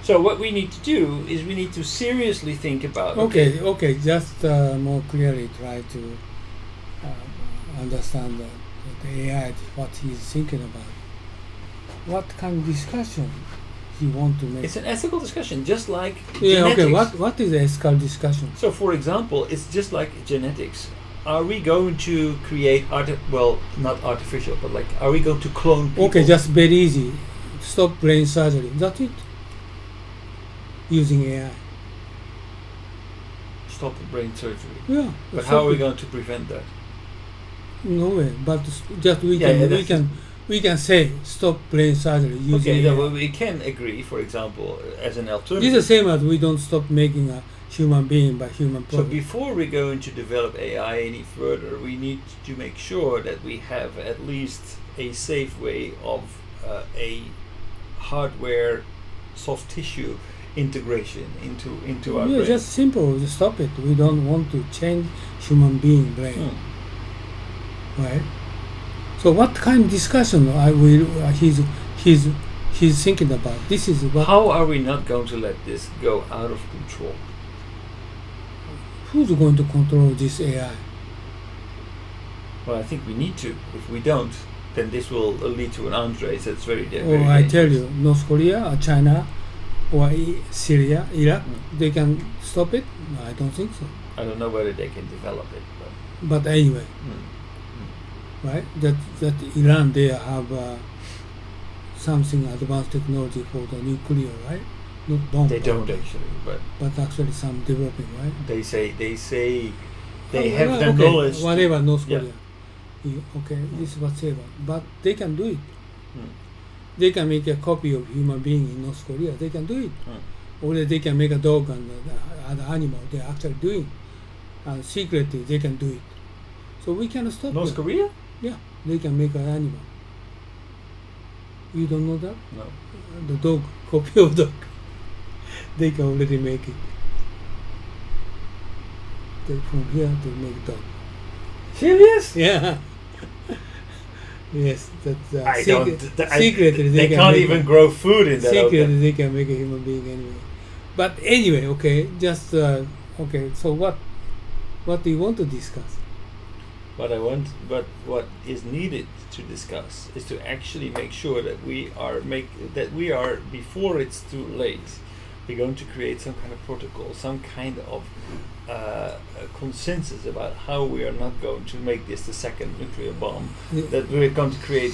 So what we need to do is we need to seriously think about. Okay. Just more clearly try to understand the AI, what he's thinking about. What kind of discussion he want to make? It's an ethical discussion, just like genetics. Okay, what is the ethical discussion? So, for example, it's just like genetics. Are we going to create not artificial, but like, are we going to clone people? Okay, just very easy. Stop brain surgery. That's it. Using AI. Stop the brain surgery. Yeah. But how are we going to prevent that? No way. But just we can say stop brain surgery using AI. We can agree, for example, as an alternative. It's the same as we don't stop making a human being by human product. So before we're going to develop AI any further, we need to make sure that we have at least a safe way of a hardware soft tissue integration into our brain. Just simple. Just stop it. We don't want to change human being brain. Right? So what kind of discussion he's thinking about? This is what. How are we not going to let this go out of control? Who's going to control this AI? Well, I think we need to. If we don't, then this will lead to an arms race that's very dangerous. I tell you, North Korea or China or Syria, Iraq, they can stop it? No, I don't think so. I don't know whether they can develop it. But anyway, right? That Iran, they have something advanced technology for the nuclear, right? Not bomb. They don't actually, but actually some developing, right? They say they have the knowledge. Whatever, North Korea. Okay, this is whatever. But they can do it. They can make a copy of human being in North Korea. They can do it. Or they can make a dog and other animal. They are actually doing. And secretly they can do it. So we can stop North Korea? Yeah, they can make an animal. You don't know that? No. The dog, copy of dog. They can already make it. From here to make dog. Serious? Yeah. Yes, that's secretly they can't even grow food in that. Secretly they can make a human being anyway. But anyway, okay, just okay. So what do you want to discuss? What is needed to discuss is to actually make sure that we are before it's too late. We're going to create some kind of protocol, some kind of consensus about how we are not going to make this the second nuclear bomb. That we're going to create.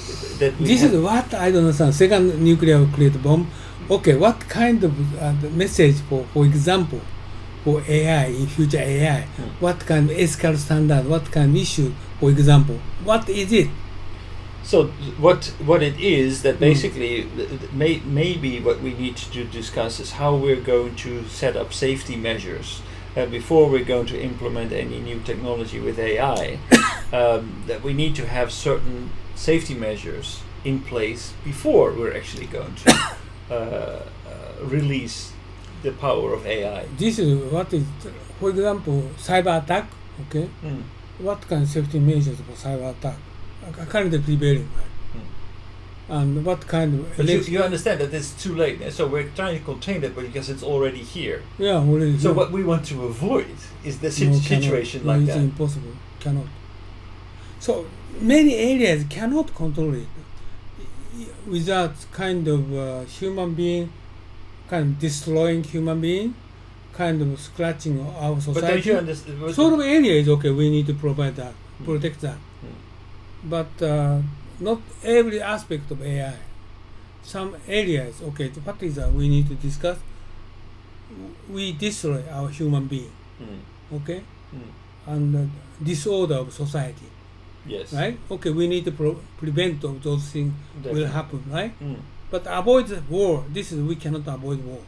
This is what I don't understand. Second nuclear bomb. Okay, what kind of message for example, for AI in future AI? What kind of ethical standard? What kind of issue? For example, what is it? So what it is that basically maybe what we need to discuss is how we're going to set up safety measures before we're going to implement any new technology with AI. That we need to have certain safety measures in place before we're actually going to release the power of AI. This is what is, for example, cyber attack. Okay, what kind of safety measures for cyber attack? Currently prevailing, right? And what kind of... But you understand that it's too late, so we're trying to contain it, but because it's already here. Yeah, already. So what we want to avoid is the situation like that. It's impossible. Cannot. So many areas cannot control it without kind of human being, kind of destroying human being, kind of scratching our society. But don't you understand? Sort of area is okay. We need to provide that, protect that. But not every aspect of AI. Some areas, okay, what is that we need to discuss? We destroy our human being, okay? And disorder of society. Yes. Right? Okay, we need to prevent of those things will happen, right? But avoid the war. We cannot avoid war,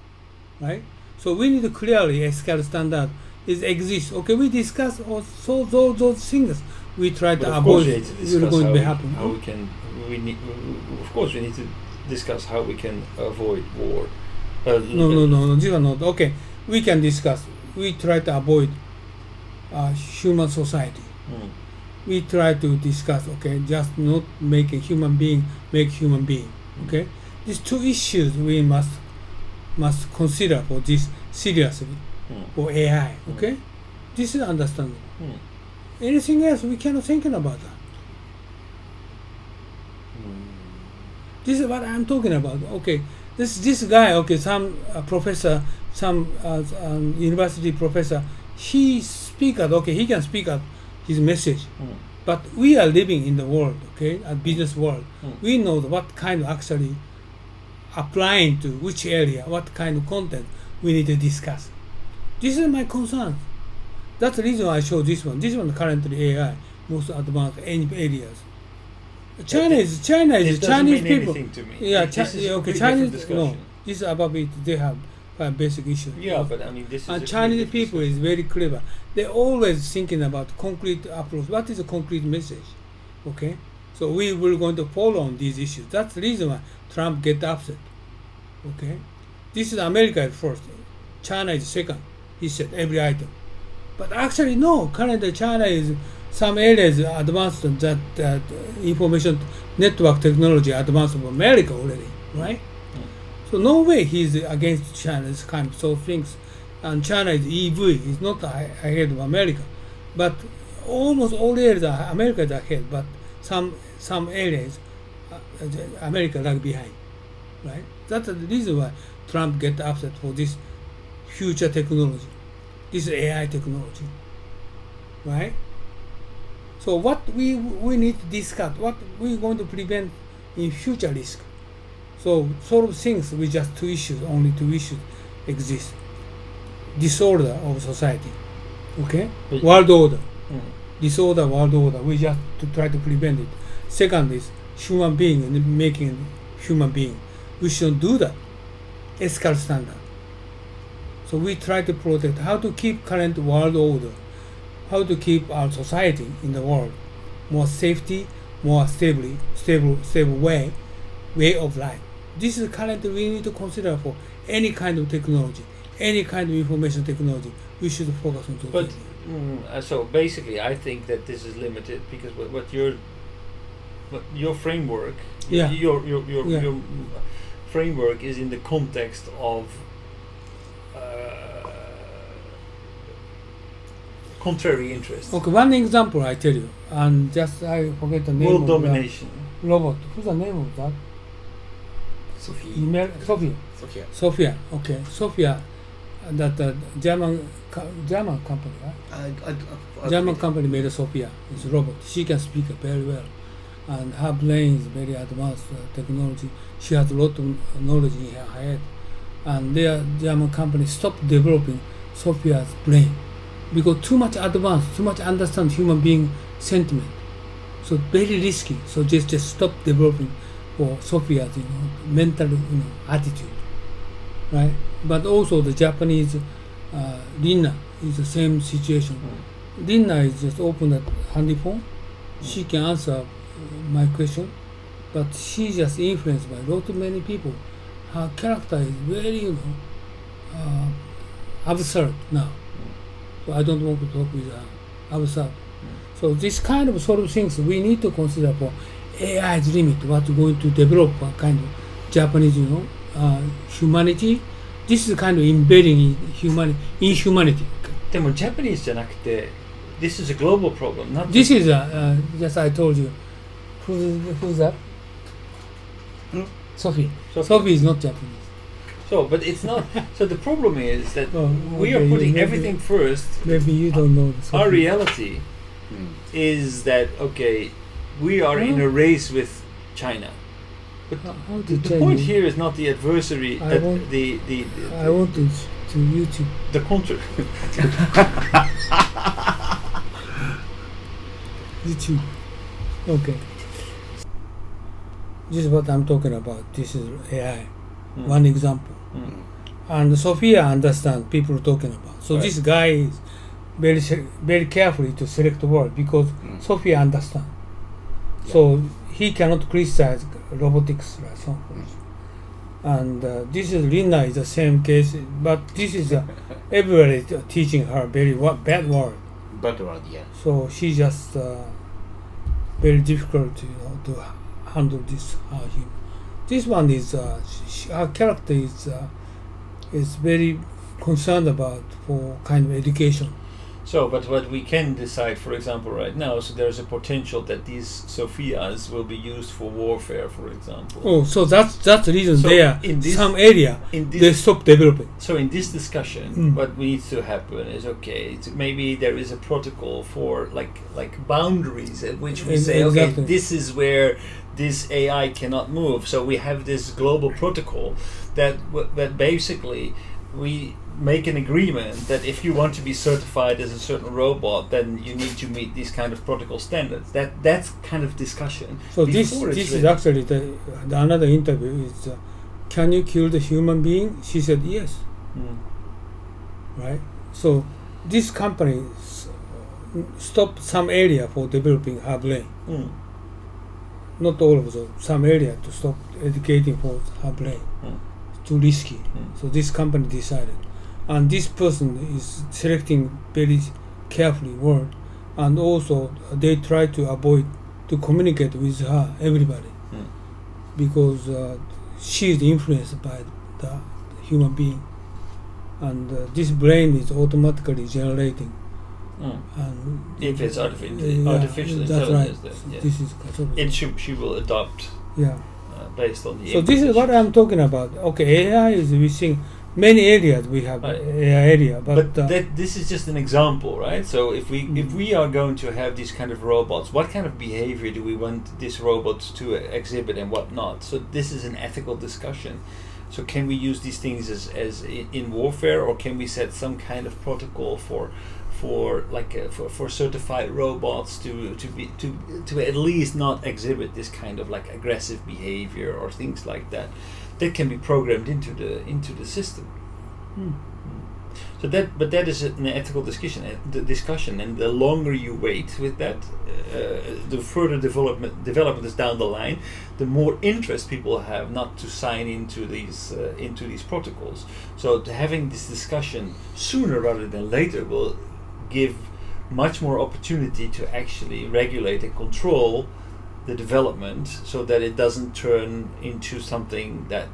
right? So we need to clearly ethical standard exists. Okay, we discuss also those things. We try to avoid will going to happen. Of course, we need to discuss how we can avoid war. No. These are not okay. We can discuss. We try to avoid human society. We try to discuss. Okay, just not make a human being make human being. Okay, these two issues we must must consider for this seriously for AI. Okay, this is understandable. Anything else we cannot think about that. This is what I'm talking about. Okay, this guy. Okay, some professor, some university professor. He speak out. Okay, he can speak out his message. But we are living in the world. Okay, a business world. We know what kind of actually applying to which area, what kind of content we need to discuss. This is my concern. That's the reason I show this one. This one currently AI most advanced any areas. China is Chinese mean people. anything to me. Yeah, This is a okay. completely Chinese different no. discussion. This is about it. They have basic issues. Yeah, but I mean, this is And a Chinese completely people different is very clever. They're always thinking about concrete approach. What is a concrete message? Okay, so we will going to follow on these issues. That's the reason why Trump get upset. Okay, this is America at first. China is second. He said every item, but actually no. Currently China is some areas advanced that information network technology advanced of America already, right? So no way he's against China's kind of so things. And China is EV, is not ahead of America. But almost all areas America is ahead, but some areas America lag behind. Right? That's the reason why Trump get upset for this future technology. This is AI technology. Right? So what we need to discuss, what we're going to prevent in future risk. So sort of things we just only two issues exist. Disorder of society. Okay? World order. Disorder, world order. We just to try to prevent it. Second is human being and making human being. We shouldn't do that. Ethical standard. So we try to protect how to keep current world order, how to keep our society in the world more safety, more stable way of life. This is currently we need to consider for any kind of technology, any kind of information technology. We should focus on those. But so basically, I think that this is limited because what your framework, Yeah. your framework is in the context of contrary interests. Okay, one example I tell you, and just I forget the name. World of domination. the robot. Who's the name of that? Sophia. Okay, Sophia, that German company, right? German company made a Sophia. It's a robot. She can speak very well, and her brain is very advanced technology. She has a lot of knowledge in her head, and their German company stopped developing Sophia's brain because too much advanced, too much understand human being sentiment. So very risky. So just stop developing for Sophia's mental attitude, right? But also the Japanese Rina is the same situation. Rina is just open that handy phone. She can answer my question, but she's just influenced by a lot of many people. Her character is very absurd now. So I don't want to talk with her. Absurd. So this kind of sort of things we need to consider for AI's limit, what's going to develop a kind of Japanese, humanity. This is kind of embedding in humanity. でも Japanese じゃなくて this is a global problem. Not This is just I told you. Who's that? Sophie. Sophie is not Japanese. So, but it's not. So the problem is that we are okay, putting maybe- everything first. Maybe you don't know the Sophie. Our reality is that okay, we are in a race with China. But How to the tell point you? here is not the adversary. I That want- the I want to YouTube. the contra. YouTube. Okay. This is what I'm talking about. This is AI. One example. And Sophia understands people talking about. So Right. this guy is very carefully to select the word because Sophia understands. So he cannot criticize robotics like so. And this is Lina is the same case, but this is everybody teaching her very bad word. Bad word, yeah. So she just very difficult, to handle this. This one is her character is is very concerned about for kind of education. So, but what we can decide, for example, right now, so there's a potential that these Sophias will be used for warfare, for example. Oh, so that's the reason So there in this- some area in this- they stop developing. So in this discussion, what needs to happen is maybe there is a protocol for like boundaries at which we say, Exactly. okay, this is where this AI cannot move. So we have this global protocol that basically we make an agreement that if you want to be certified as a certain robot, then you need to meet these kind of protocol standards. That's kind of discussion. So this Before it's is ready. actually the another interview is can you kill the human being? She said yes. Right. So this company stopped some area for developing her brain. Not all of them. Some area to stop educating for her brain. Too risky. So this company decided, and this person is selecting very carefully word, and also they try to avoid to communicate with her everybody because she is influenced by the human being, and this brain is automatically generating. And if it's artificial that's right. intelligence, then, yeah. This is she will adopt based on the. So this is what I'm talking about. Okay, AI is we think many areas we have Right. AI area, but this is just an example, right? So if we are going to have these kind of robots, what kind of behavior do we want these robots to exhibit and what not? So this is an ethical discussion. So can we use these things as in warfare, or can we set some kind of protocol for certified robots to at least not exhibit this kind of like aggressive behavior or things like that can be programmed into the system. So that is an ethical discussion, and the longer you wait with that, the further development is down the line, the more interest people have not to sign into these protocols. So having this discussion sooner rather than later will give much more opportunity to actually regulate and control the development so that it doesn't turn into something that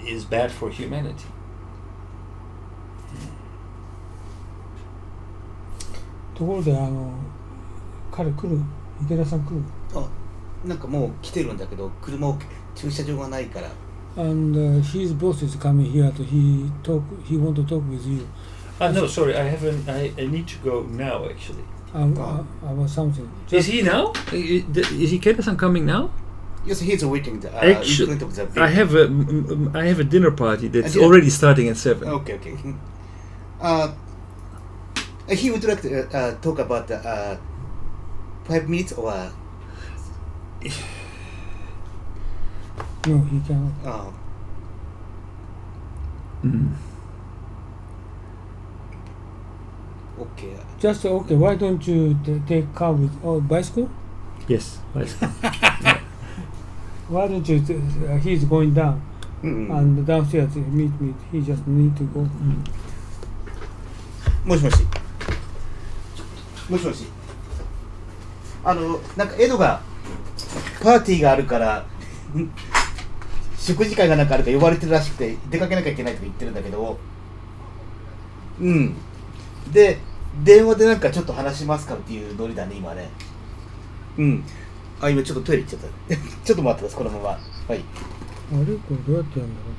is bad for humanity. ところで彼来る池田さん来るあ、なんかもう来てるんだけど車を駐車場がないから。 and his boss is coming here to he want to talk with you. No, sorry, I need to go now actually. About something. Is he now? Is Ikeda-san coming now? Yes, he's waiting in Actually, front of the building. I have a dinner party that's Yeah. already starting at 7. Okay. He would like to talk about 5 minutes or No, he cannot. Okay. Just okay. Why don't you take car with bicycle? Yes, bicycle. Why don't you? He's going down and downstairs meet me. He just need to go. もしもし。もしもし。なんかエドがパーティーがあるから食事会がなんかあるから呼ばれてるらしくて出かけなきゃいけないとか言ってるんだけど、で電話でなんかちょっと話しますかっていうノリだね今ね。今ちょっとトイレ行っちゃったちょっと待ってますこのまま。はい。あれこれどうやってやるんだろう。